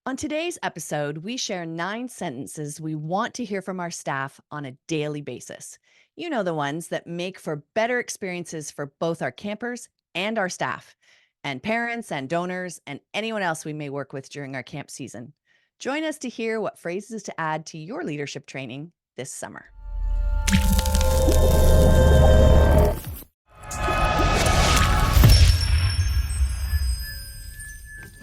On today's episode, we share 9 sentences we want to hear from our staff on a daily basis. You know, the ones that make for better experiences for both our campers and our staff, and parents and donors, and anyone else we may work with during our camp season. Join us to hear what phrases to add to your leadership training this summer.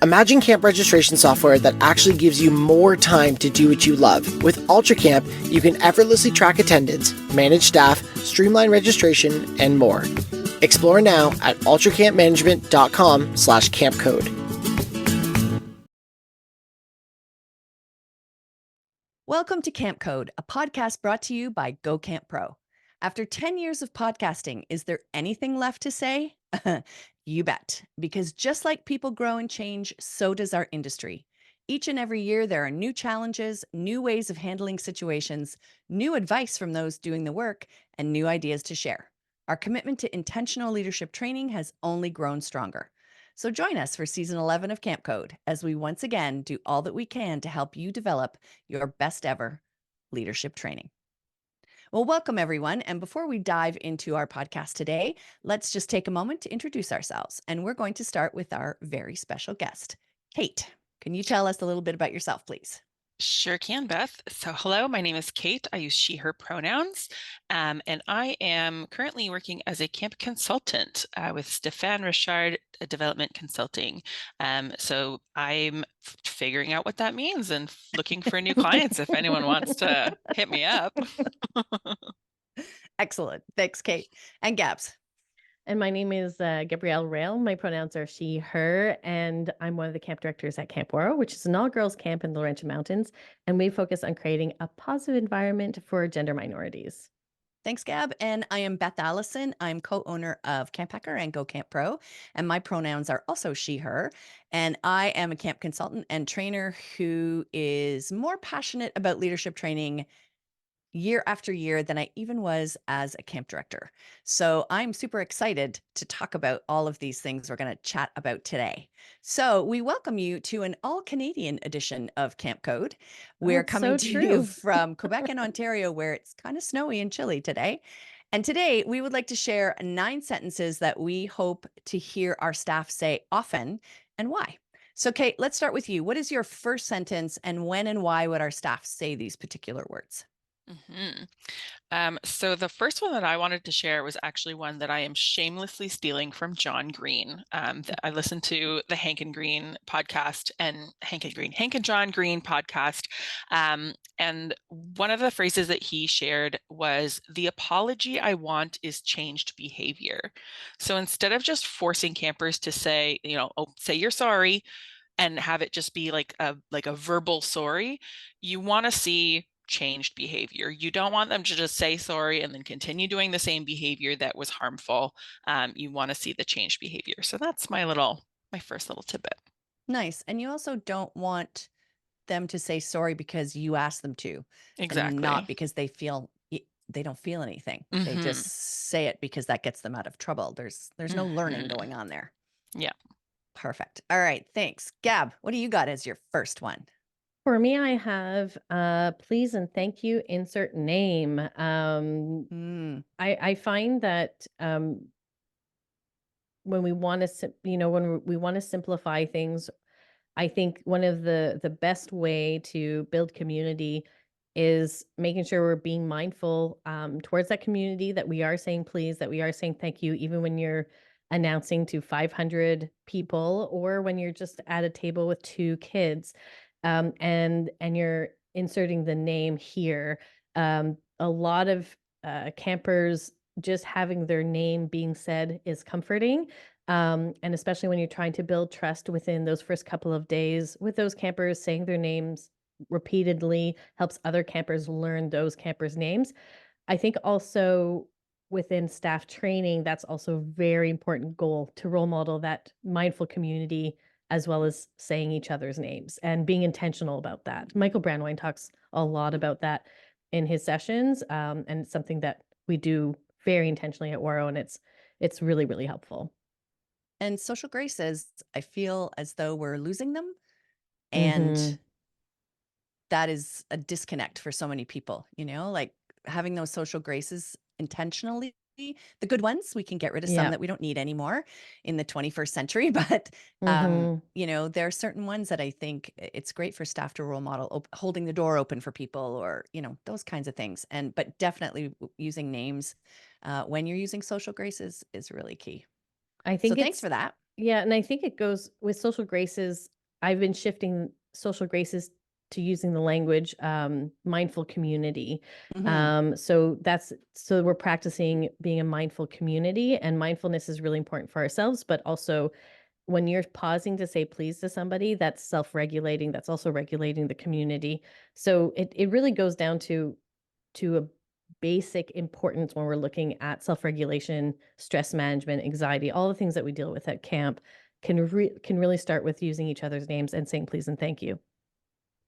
Imagine camp registration software that actually gives you more time to do what you love. With UltraCamp, you can effortlessly track attendance, manage staff, streamline registration, and more. Explore now at ultracampmanagement.com/campcode. Welcome to Camp Code, a podcast brought to you by Go Camp Pro. After 10 years of podcasting, is there anything left to say? You bet. Because just like people grow and change, so does our industry. Each and every year, there are new challenges, new ways of handling situations, new advice from those doing the work, and new ideas to share. Our commitment to intentional leadership training has only grown stronger. So join us for season 11 of Camp Code as we once again do all that we can to help you develop your best ever leadership training. Well, welcome everyone. And before we dive into our podcast today, let's just take a moment to introduce ourselves. And we're going to start with our very special guest, Kate. Can you tell us a little bit about yourself, please? Sure can, Beth. So, hello, my name is Kate. I use she, her pronouns, and I am currently working as a camp consultant with Stefan Richard Development Consulting. So, I'm figuring out what that means and looking for new clients if anyone wants to hit me up. Excellent. Thanks, Kate. And Gabs. And my name is Gabrielle Rail. My pronouns are she, her, and I'm one of the camp directors at Camp Oro, which is an all-girls camp in the Laurentian Mountains. And we focus on creating a positive environment for gender minorities. Thanks, Gab. And I am Beth Allison. I'm co-owner of Camp Hacker and Go Camp Pro. And my pronouns are also she, her. And I am a camp consultant and trainer who is more passionate about leadership training year after year than I even was as a camp director. So I'm super excited to talk about all of these things we're going to chat about today. So we welcome you to an all Canadian edition of Camp Code. We're That's coming so to you true. from Quebec and Ontario, where it's kind of snowy and chilly today. And today we would like to share 9 sentences that we hope to hear our staff say often and why. So, Kate, let's start with you. What is your first sentence, and when and why would our staff say these particular words? So the first one that I wanted to share was actually one that I am shamelessly stealing from John Green. I listened to the Hank and Green podcast and Hank and John Green podcast. And one of the phrases that he shared was, "The apology I want is changed behavior." So instead of just forcing campers to say, "Oh, say you're sorry," and have it just be like a verbal sorry, you want to see changed behavior. You don't want them to just say sorry and then continue doing the same behavior that was harmful. You want to see the changed behavior. So that's my first little tidbit. Nice. And you also don't want them to say sorry because you asked them to, and not Exactly. because they don't feel anything. They Mm-hmm. just say it because that gets them out of trouble. There's no learning Mm-hmm. going on there. Yeah. Perfect. All right. Thanks. Gab, what do you got as your first one? For me, I have please and thank you, insert name. Mm, I find that when we want to, when we want to simplify things, I think one of the best way to build community is making sure we're being mindful towards that community, that we are saying please, that we are saying thank you, even when you're announcing to 500 people or when you're just at a table with 2 kids, and you're inserting the name here. A lot of campers, just having their name being said is comforting, and especially when you're trying to build trust within those first couple of days with those campers, saying their names repeatedly helps other campers learn those campers' names. I think also within staff training, that's also a very important goal to role model that mindful community as well as saying each other's names and being intentional about that. Michael Brandwein talks a lot about that in his sessions, and it's something that we do very intentionally at Waro, and it's really, really helpful. and social graces, I feel as though we're losing them. And Mm-hmm. that is a disconnect for so many people, like having those social graces intentionally. The good ones, we can get rid of some Yeah. that we don't need anymore in the 21st century. But, Mm-hmm. there are certain ones that I think it's great for staff to role model, holding the door open for people, or, those kinds of things. But definitely using names when you're using social graces is really key. I So think thanks it's, for that. yeah, and I think it goes with social graces. I've been shifting social graces to using the language mindful community. Hmm. So we're practicing being a mindful community, and mindfulness is really important for ourselves, but also when you're pausing to say please to somebody, that's self-regulating, that's also regulating the community. So it really goes down to a basic importance when we're looking at self-regulation, stress management, anxiety, all the things that we deal with at camp can really start with using each other's names and saying please and thank you.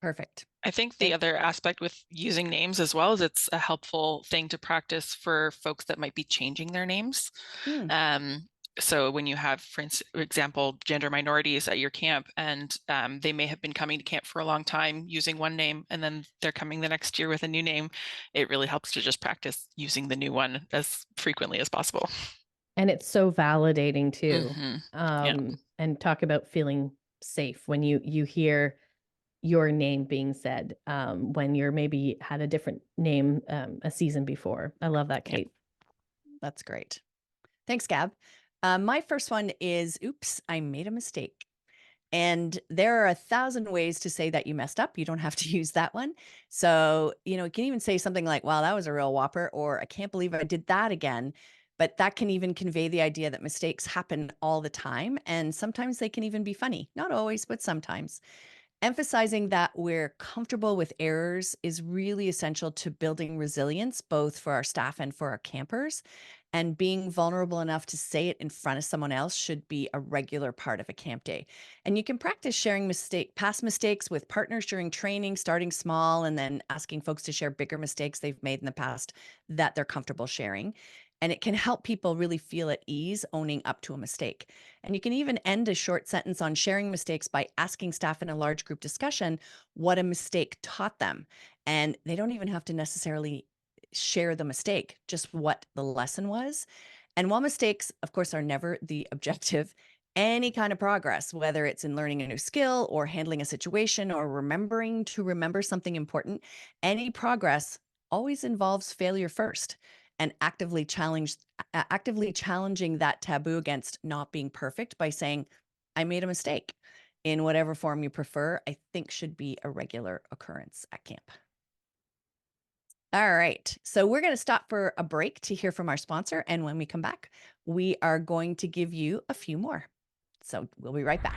Perfect. I think the Thank other aspect with using names as well is it's a helpful thing to practice for folks that might be changing their names. Hmm. So when you have, for example, gender minorities at your camp, and they may have been coming to camp for a long time using one name, and then they're coming the next year with a new name, it really helps to just practice using the new one as frequently as possible. And it's so validating too. Yeah. And talk about feeling safe when you hear your name being said, when you're maybe had a different name a season before. I love that, Yeah. Kate. That's great. Thanks, Gab. My first one is, oops, I made a mistake. And there are 1,000 ways to say that you messed up. You don't have to use that one. So, you can even say something like, wow, that was a real whopper, or I can't believe I did that again. But that can even convey the idea that mistakes happen all the time. And sometimes they can even be funny. Not always, but sometimes. Emphasizing that we're comfortable with errors is really essential to building resilience, both for our staff and for our campers. And being vulnerable enough to say it in front of someone else should be a regular part of a camp day. And you can practice sharing past mistakes with partners during training, starting small, and then asking folks to share bigger mistakes they've made in the past that they're comfortable sharing. And it can help people really feel at ease owning up to a mistake. And you can even end a short sentence on sharing mistakes by asking staff in a large group discussion what a mistake taught them. And they don't even have to necessarily share the mistake, just what the lesson was. And while mistakes, of course, are never the objective, any kind of progress, whether it's in learning a new skill or handling a situation or remembering to remember something important, any progress always involves failure first. And actively challenging that taboo against not being perfect by saying, I made a mistake in whatever form you prefer, I think should be a regular occurrence at camp. All right. So we're going to stop for a break to hear from our sponsor. And when we come back, we are going to give you a few more. So we'll be right back.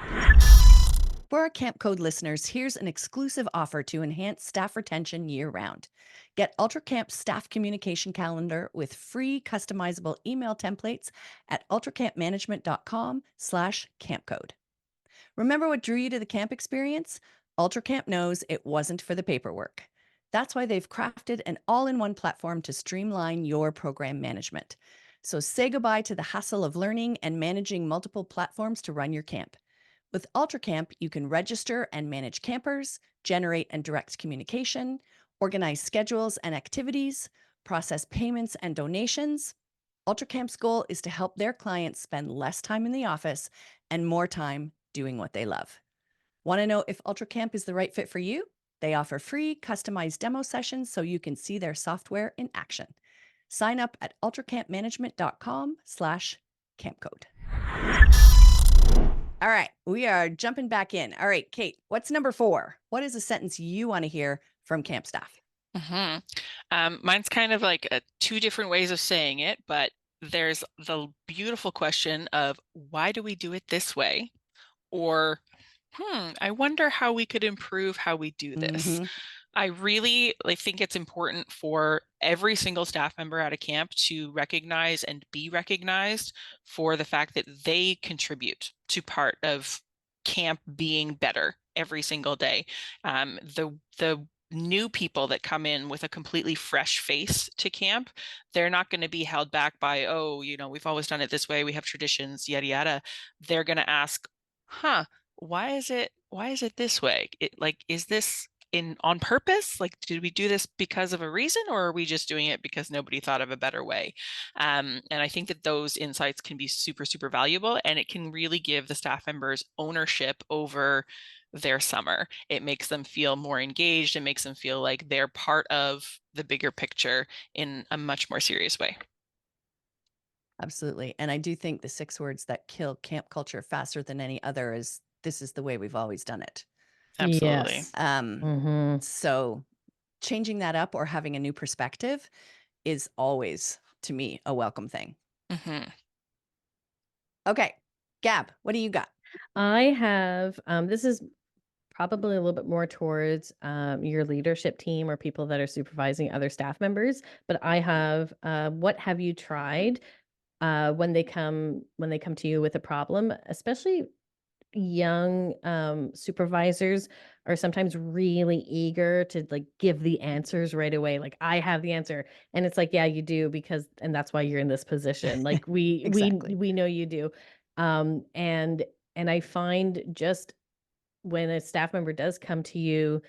For our Camp Code listeners, here's an exclusive offer to enhance staff retention year-round. Get UltraCamp's staff communication calendar with free customizable email templates at ultracampmanagement.com/campcode. Remember what drew you to the camp experience? UltraCamp knows it wasn't for the paperwork. That's why they've crafted an all-in-one platform to streamline your program management. So say goodbye to the hassle of learning and managing multiple platforms to run your camp. With UltraCamp, you can register and manage campers, generate and direct communication, organize schedules and activities, process payments and donations. UltraCamp's goal is to help their clients spend less time in the office and more time doing what they love. Want to know if UltraCamp is the right fit for you? They offer free customized demo sessions so you can see their software in action. Sign up at ultracampmanagement.com/campcode. All right, we are jumping back in. All right, Kate, what's number 4? What is a sentence you want to hear from camp staff? Mine's kind of like 2 different ways of saying it, but there's the beautiful question of why do we do it this way? Or, I wonder how we could improve how we do this. Mm-hmm. I really think it's important for every single staff member at a camp to recognize and be recognized for the fact that they contribute to part of camp being better every single day. The new people that come in with a completely fresh face to camp, they're not going to be held back by, oh, we've always done it this way, we have traditions, yada yada. They're going to ask, why why is it this way? Is this in on purpose? Like, did we do this because of a reason, or are we just doing it because nobody thought of a better way? And I think that those insights can be super, super valuable, and it can really give the staff members ownership over their summer. It makes them feel more engaged. It makes them feel like they're part of the bigger picture in a much more serious way. Absolutely. And I do think the 6 words that kill camp culture faster than any other is, "This is the way we've always done it." Absolutely. Yes. Um, Mm-hmm. so changing that up or having a new perspective is always, to me, a welcome thing. Hmm. Okay, Gab, what do you got? I have, this is probably a little bit more towards your leadership team or people that are supervising other staff members. But I have, what have you tried when they come to you with a problem, especially young supervisors are sometimes really eager to like give the answers right away, like I have the answer, and it's like, yeah, you do, because and that's why you're in this position, like we we Exactly. we know you do. And I find just when a staff member does come to you,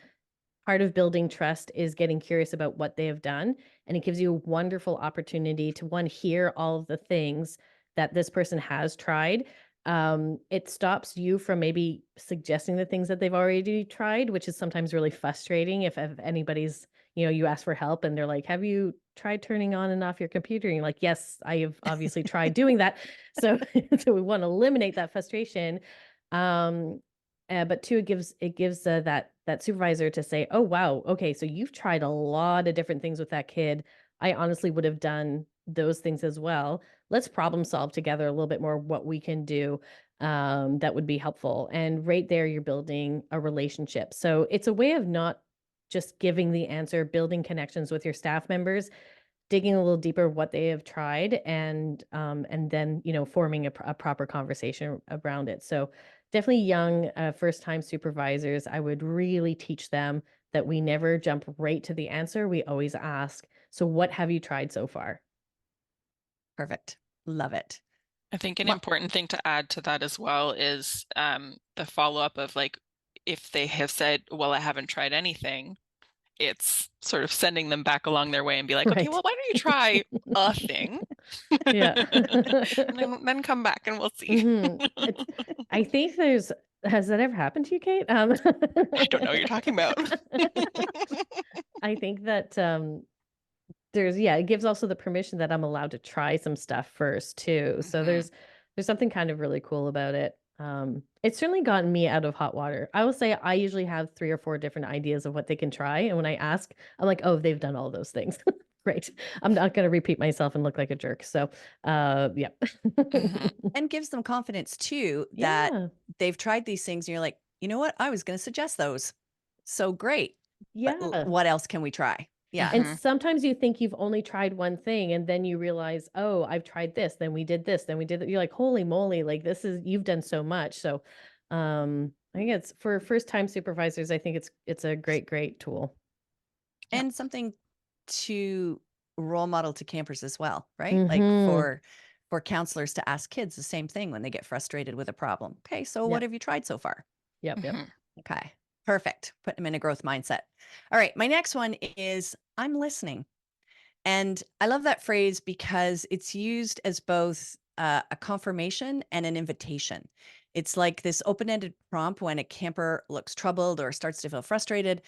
part of building trust is getting curious about what they have done, and it gives you a wonderful opportunity to, one, hear all of the things that this person has tried. It stops you from maybe suggesting the things that they've already tried, which is sometimes really frustrating if anybody's, you ask for help and they're like, "Have you tried turning on and off your computer?" And you're like, "Yes, I have obviously tried doing that." So, so we want to eliminate that frustration. Um, but two, it gives that supervisor to say, "Oh wow, okay, so you've tried a lot of different things with that kid. I honestly would have done those things as well. Let's problem solve together a little bit more what we can do that would be helpful." And right there, you're building a relationship. So it's a way of not just giving the answer, building connections with your staff members, digging a little deeper what they have tried, and then forming a proper conversation around it. So definitely young first time supervisors, I would really teach them that we never jump right to the answer, we always ask, so what have you tried so far? Perfect. Love it. I think an Well, important thing to add to that as well is the follow-up of like, if they have said, well, I haven't tried anything, it's sort of sending them back along their way and be like, okay, Right. well, why don't you try a thing? Yeah. And then come back and we'll see. It's I think there's has that ever happened to you, Kate? I don't know what you're talking about. I think that, it gives also the permission that I'm allowed to try some stuff first too. So Mhm. there's something kind of really cool about it. It's certainly gotten me out of hot water. I will say I usually have 3 or 4 different ideas of what they can try, and when I ask, I'm like, "Oh, they've done all those things." Great. I'm not gonna repeat myself and look like a jerk. So, yeah. Mhm. and gives them confidence too that Yeah. they've tried these things and you're like, "You know what? I was gonna suggest those. So great. But Yeah. what else can we try?" Yeah. And Mhm. sometimes you think you've only tried one thing and then you realize, "Oh, I've tried this, then we did this, then we did that." You're like, "Holy moly, like you've done so much." So, I think it's for first time supervisors, I think it's a great, great tool. Yeah. And something to role model to campers as well, right? Like Mhm. for counselors to ask kids the same thing when they get frustrated with a problem. "Okay, so what Yep. have you tried so far?" Yep, yep. Mhm. Okay. Perfect. Put them in a growth mindset. All right, my next one is, "I'm listening." And I love that phrase because it's used as both a confirmation and an invitation. It's like this open ended prompt when a camper looks troubled or starts to feel frustrated.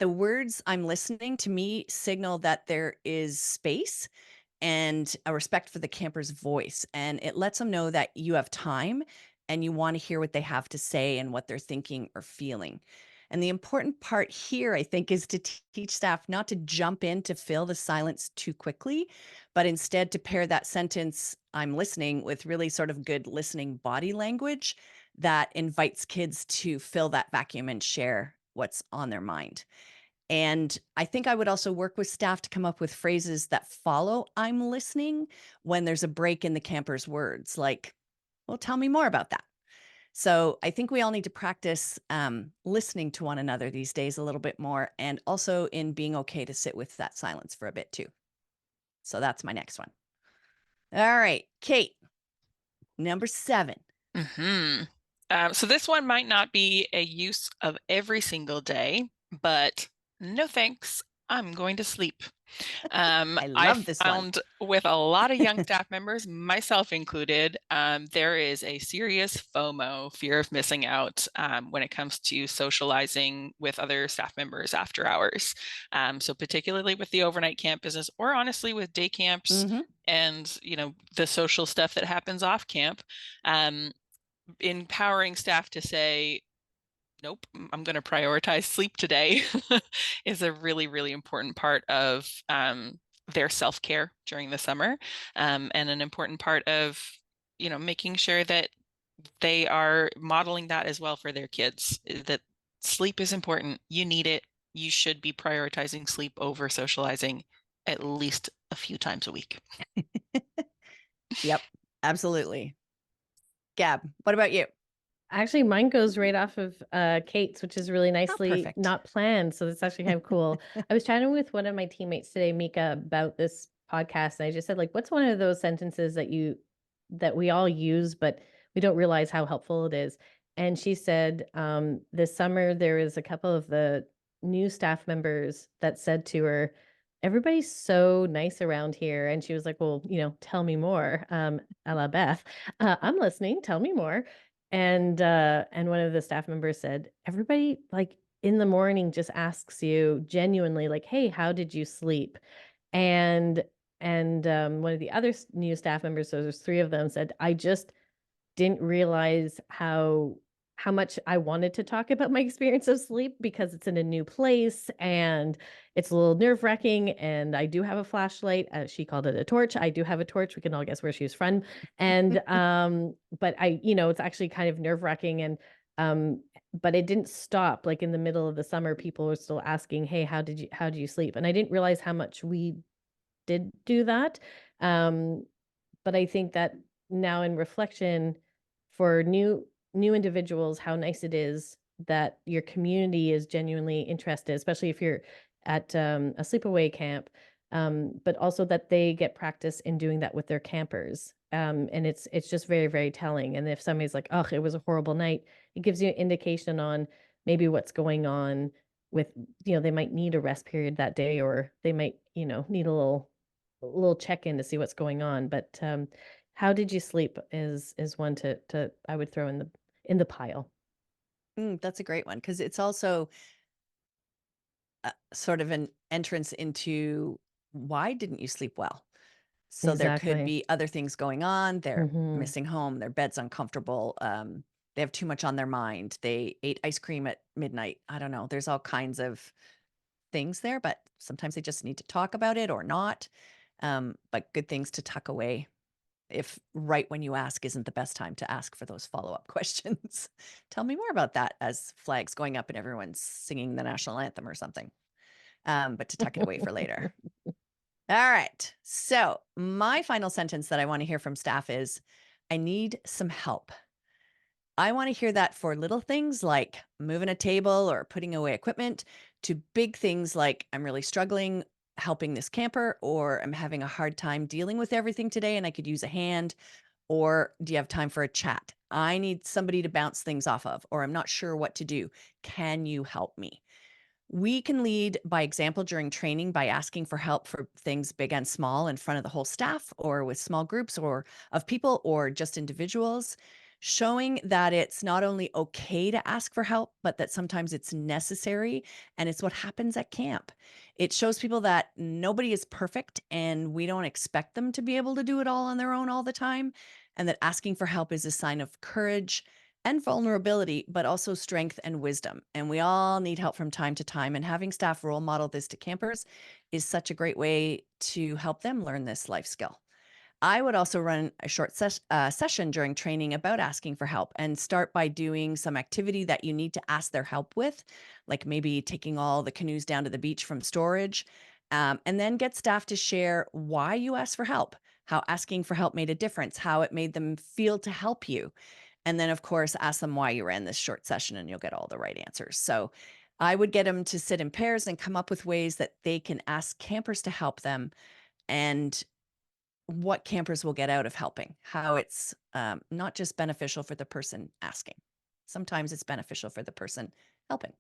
The words "I'm listening" to me signal that there is space and a respect for the camper's voice. And it lets them know that you have time and you want to hear what they have to say and what they're thinking or feeling. And the important part here, I think, is to teach staff not to jump in to fill the silence too quickly, but instead to pair that sentence, "I'm listening," with really sort of good listening body language that invites kids to fill that vacuum and share what's on their mind. And I think I would also work with staff to come up with phrases that follow "I'm listening" when there's a break in the camper's words, like, "Well, tell me more about that." So I think we all need to practice listening to one another these days a little bit more, and also in being okay to sit with that silence for a bit too. So that's my next one. All right, Kate, number 7. Mhm. So this one might not be a use of every single day, but no thanks. I'm going to sleep. I I love this one. found with a lot of young staff members, myself included, there is a serious FOMO, fear of missing out, when it comes to socializing with other staff members after hours. So particularly with the overnight camp business, or honestly with day camps Mhm. and the social stuff that happens off camp, um, empowering staff to say, nope, I'm going to prioritize sleep today is a really, really important part of their self-care during the summer, and an important part of, making sure that they are modeling that as well for their kids, that sleep is important. You need it. You should be prioritizing sleep over socializing at least a few times a week. Yep, absolutely. Gab, what about you? Actually, mine goes right off of Kate's, which is really Oh, nicely perfect. not planned. So that's actually kind of cool. I was chatting with one of my teammates today, Mika, about this podcast, and I just said, like, what's one of those sentences that we all use, but we don't realize how helpful it is? And she said, this summer there was a couple of the new staff members that said to her, "Everybody's so nice around here." And she was like, "Well, tell me more." A la Beth, I'm listening. Tell me more. And one of the staff members said, "Everybody, like, in the morning just asks you genuinely, like, 'Hey, how did you sleep?'" And one of the other new staff members, so there's 3 of them, said, "I just didn't realize how much I wanted to talk about my experience of sleep because it's in a new place and it's a little nerve-wracking, and I do have a flashlight." She called it a torch. I do have a torch. We can all guess where she was from. And, but it's actually kind of nerve-wracking, and, but it didn't stop. Like, in the middle of the summer, people were still asking, "Hey, how did you sleep?" And I didn't realize how much we did do that. Um, but I think that now in reflection, for new individuals, how nice it is that your community is genuinely interested, especially if you're at a sleepaway camp, but also that they get practice in doing that with their campers. And it's just very, very telling. And if somebody's like, "Oh, it was a horrible night," it gives you an indication on maybe what's going on with, they might need a rest period that day, or they might, need a little check in to see what's going on. But how did you sleep is one to I would throw in the pile. That's a great one because it's also sort of an entrance into why didn't you sleep well? So there could Exactly. be other things going on. They're Mhm. missing home, their bed's uncomfortable, they have too much on their mind. They ate ice cream at midnight. I don't know. There's all kinds of things there, but sometimes they just need to talk about it or not. But good things to tuck away if right when you ask isn't the best time to ask for those follow-up questions. Tell me more about that as flags going up and everyone's singing the national anthem or something. But to tuck it away for later. All right. So, my final sentence that I want to hear from staff is I need some help. I want to hear that for little things like moving a table or putting away equipment to big things like I'm really struggling helping this camper, or I'm having a hard time dealing with everything today and I could use a hand, or do you have time for a chat? I need somebody to bounce things off of, or I'm not sure what to do. Can you help me? We can lead by example during training by asking for help for things big and small in front of the whole staff or with small groups or of people or just individuals, showing that it's not only okay to ask for help, but that sometimes it's necessary and it's what happens at camp. It shows people that nobody is perfect and we don't expect them to be able to do it all on their own all the time, and that asking for help is a sign of courage and vulnerability, but also strength and wisdom. And we all need help from time to time. And having staff role model this to campers is such a great way to help them learn this life skill. I would also run a short session during training about asking for help and start by doing some activity that you need to ask their help with, like maybe taking all the canoes down to the beach from storage, and then get staff to share why you asked for help, how asking for help made a difference, how it made them feel to help you. And then, of course, ask them why you ran this short session and you'll get all the right answers. So I would get them to sit in pairs and come up with ways that they can ask campers to help them and what campers will get out of helping, how it's not just beneficial for the person asking. sometimes it's beneficial for the person helping.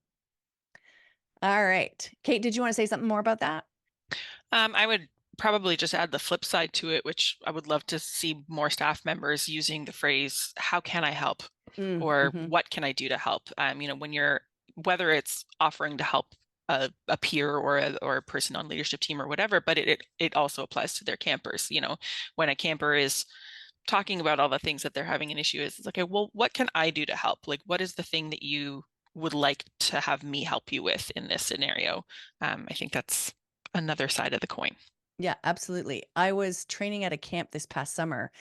All right. Kate, did you want to say something more about that? I would probably just add the flip side to it, which I would love to see more staff members using the phrase, how can I help? Or Mm-hmm. what can I do to help? Whether it's offering to help a peer or a person on leadership team or whatever, but it also applies to their campers. When a camper is talking about all the things that they're having an issue is, it's okay, well, what can I do to help? Like, what is the thing that you would like to have me help you with in this scenario? I think that's another side of the coin. Yeah, absolutely. I was training at a camp this past summer,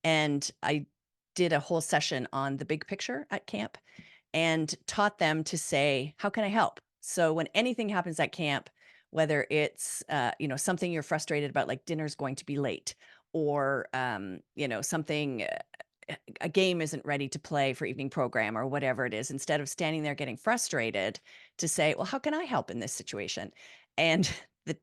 and I did a whole session on the big picture at camp and taught them to say, how can I help? So when anything happens at camp, whether it's something you're frustrated about, like dinner's going to be late, or something, a game isn't ready to play for evening program or whatever it is, instead of standing there getting frustrated, to say, well, how can I help in this situation? And the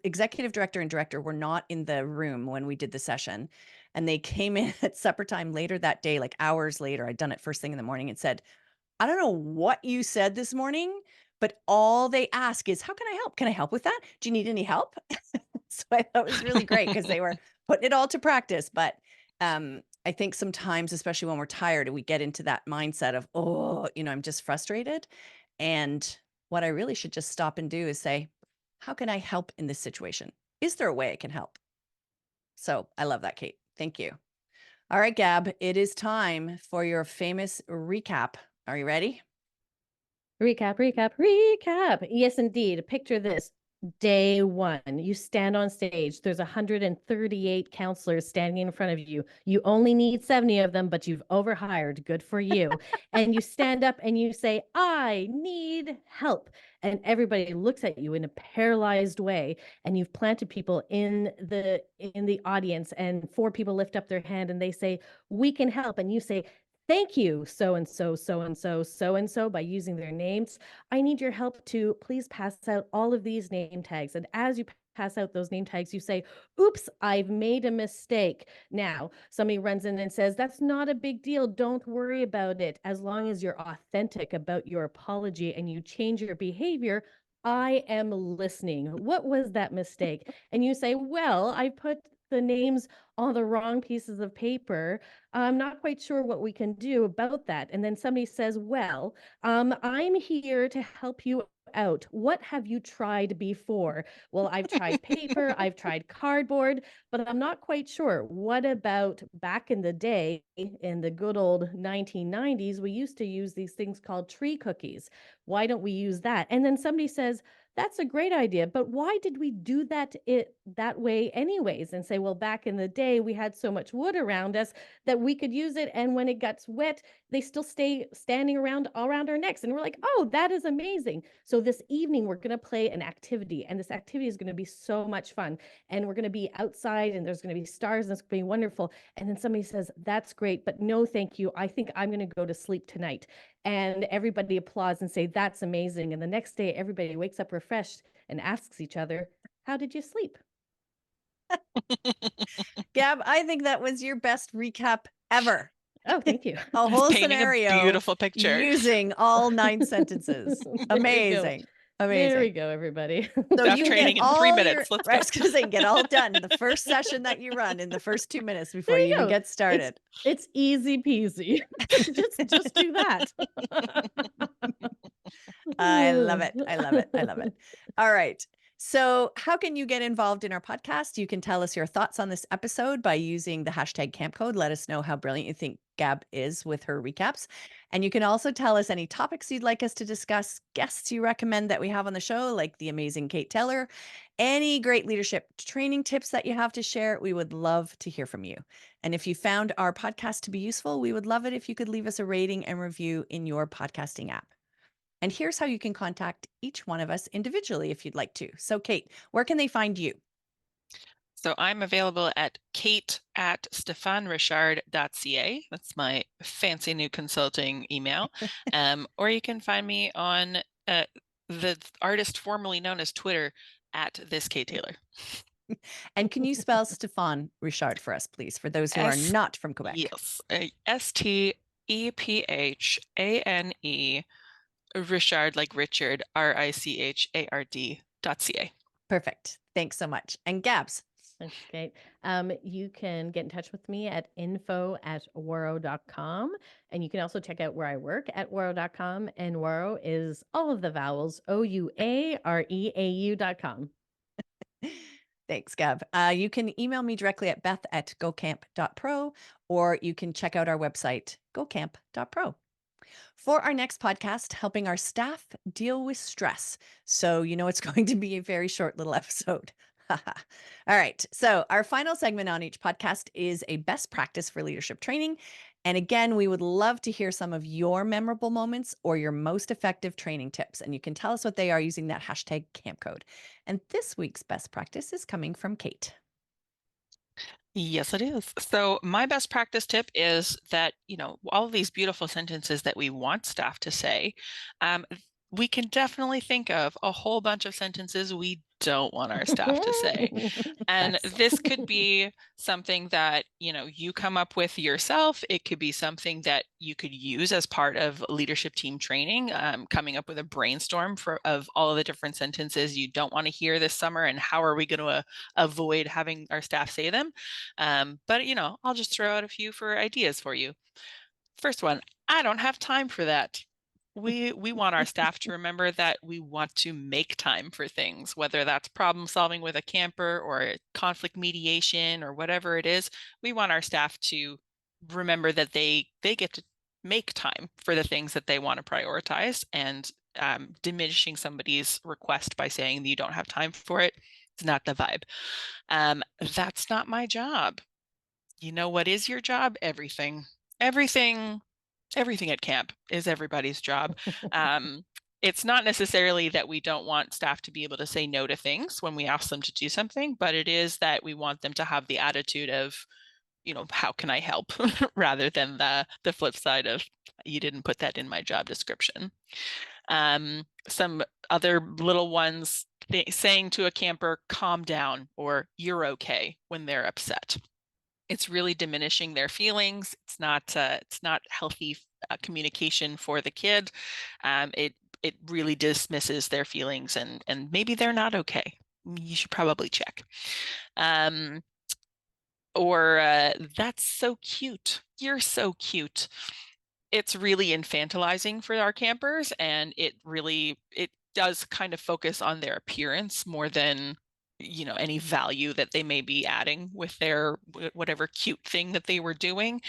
executive director and director were not in the room when we did the session, and they came in at supper time later that day, like hours later. I'd done it first thing in the morning, and said, I don't know what you said this morning, but all they ask is, how can I help? Can I help with that? Do you need any help? So I thought it was really great because they were putting it all to practice. But I think sometimes, especially when we're tired, we get into that mindset of, oh, I'm just frustrated. And what I really should just stop and do is say, how can I help in this situation? Is there a way I can help? So I love that, Kate. Thank you. All right, Gab, it is time for your famous recap. Are you ready? Recap, recap, recap. Yes, indeed. Picture this. Day one, you stand on stage. There's 138 counselors standing in front of you. You only need 70 of them, but you've overhired. Good for you. And you stand up and you say, I need help. And everybody looks at you in a paralyzed way. And you've planted people in the audience, and 4 people lift up their hand and they say, we can help. And you say, thank you, so and so, so and so, so and so, by using their names. I need your help to please pass out all of these name tags. And as you pass out those name tags, you say, oops, I've made a mistake. Now, somebody runs in and says, that's not a big deal. Don't worry about it. As long as you're authentic about your apology and you change your behavior, I am listening. What was that mistake? And you say, well, I put the names on the wrong pieces of paper. I'm not quite sure what we can do about that. And then somebody says, well, I'm here to help you out. What have you tried before? Well, I've tried paper, I've tried cardboard, but I'm not quite sure. What about back in the day, in the good old 1990s, we used to use these things called tree cookies. Why don't we use that? And then somebody says, that's a great idea, but why did we do that way anyways? And say, well, back in the day, we had so much wood around us that we could use it, and when it gets wet, they still stay standing around our necks. And we're like, oh, that is amazing. So this evening, we're going to play an activity, and this activity is going to be so much fun. And we're going to be outside, and there's going to be stars, and it's going to be wonderful. And then somebody says, that's great, but no, thank you. I think I'm going to go to sleep tonight. And everybody applauds and say, that's amazing. And the next day, everybody wakes up refreshed and asks each other, how did you sleep? Gab, I think that was your best recap ever. Oh, thank you. A whole Painting scenario, a beautiful picture using all 9 sentences. Amazing. Amazing. There we go, everybody. So Staff you can training get in all 3 your, minutes. Let's I go. was going to say, get all done in the first session that you run in the first 2 minutes before you even go. get started. It's easy peasy. just do that. I love it. I love it. I love it. All right. So, how can you get involved in our podcast? You can tell us your thoughts on this episode by using the hashtag CampCode. Let us know how brilliant you think Gab is with her recaps. And you can also tell us any topics you'd like us to discuss, guests you recommend that we have on the show, like the amazing Kate Teller, any great leadership training tips that you have to share. We would love to hear from you. And if you found our podcast to be useful, we would love it if you could leave us a rating and review in your podcasting app. And here's how you can contact each one of us individually if you'd like to. So, Kate, where can they find you? So I'm available at kate@stephanerichard.ca. That's my fancy new consulting email. Or you can find me on the artist formerly known as Twitter at this Kate Taylor. And can you spell Stephan Richard for us, please, for those who are not from Quebec? Yes, STEPHAN EPHANE Richard, like Richard, RICHARD.ca. Perfect. Thanks so much. And Gabs. That's great. You can get in touch with me at info@ouareau.com. And you can also check out where I work at ouareau.com. And Ouareau is all of the vowels, OUAREAU.com. Thanks, Gab. You can email me directly at beth@gocamp.pro, or you can check out our website, gocamp.pro. For our next podcast, helping our staff deal with stress. So, it's going to be a very short little episode. All right. So, our final segment on each podcast is a best practice for leadership training. And again, we would love to hear some of your memorable moments or your most effective training tips. And you can tell us what they are using that hashtag CampCode. And this week's best practice is coming from Kate. Yes, it is. So my best practice tip is that, all of these beautiful sentences that we want staff to say, we can definitely think of a whole bunch of sentences we don't want our staff to say. And Yes. this could be something that, you come up with yourself. It could be something that you could use as part of leadership team training, coming up with a brainstorm of all of the different sentences you don't want to hear this summer and how are we going to avoid having our staff say them. But, I'll just throw out a few for ideas for you. First one, I don't have time for that. We want our staff to remember that we want to make time for things, whether that's problem solving with a camper or conflict mediation or whatever it is. We want our staff to remember that they get to make time for the things that they want to prioritize, and diminishing somebody's request by saying that you don't have time for it is not the vibe. That's not my job. What is your job? Everything at camp is everybody's job. It's not necessarily that we don't want staff to be able to say no to things when we ask them to do something, but it is that we want them to have the attitude of, how can I help, rather than the flip side of, you didn't put that in my job description. Some other little ones, saying to a camper, calm down, or you're okay, when they're upset. It's really diminishing their feelings. It's not healthy communication for the kid. It really dismisses their feelings, and maybe they're not okay. You should probably check. Or that's so cute. You're so cute. It's really infantilizing for our campers, and it does kind of focus on their appearance more than any value that they may be adding with their whatever cute thing that they were doing.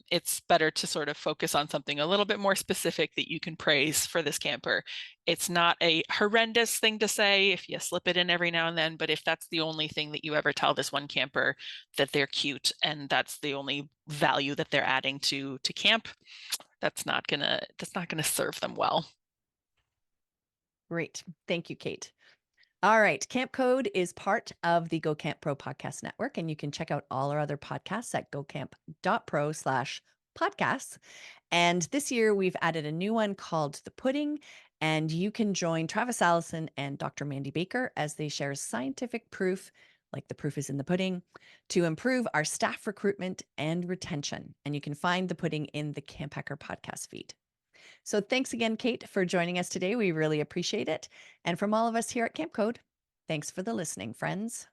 It's better to sort of focus on something a little bit more specific that you can praise for this camper. It's not a horrendous thing to say if you slip it in every now and then, but if that's the only thing that you ever tell this one camper, that they're cute and that's the only value that they're adding to camp, that's not gonna serve them well. Great. Thank you, Kate. All right. Camp Code is part of the Go Camp Pro podcast network, and you can check out all our other podcasts at gocamp.pro/podcasts. And this year we've added a new one called The Pudding, and you can join Travis Allison and Dr. Mandy Baker as they share scientific proof, like the proof is in the pudding, to improve our staff recruitment and retention. And you can find The Pudding in the Camp Hacker podcast feed. So thanks again, Kate, for joining us today. We really appreciate it. And from all of us here at Camp Code, thanks for the listening, friends.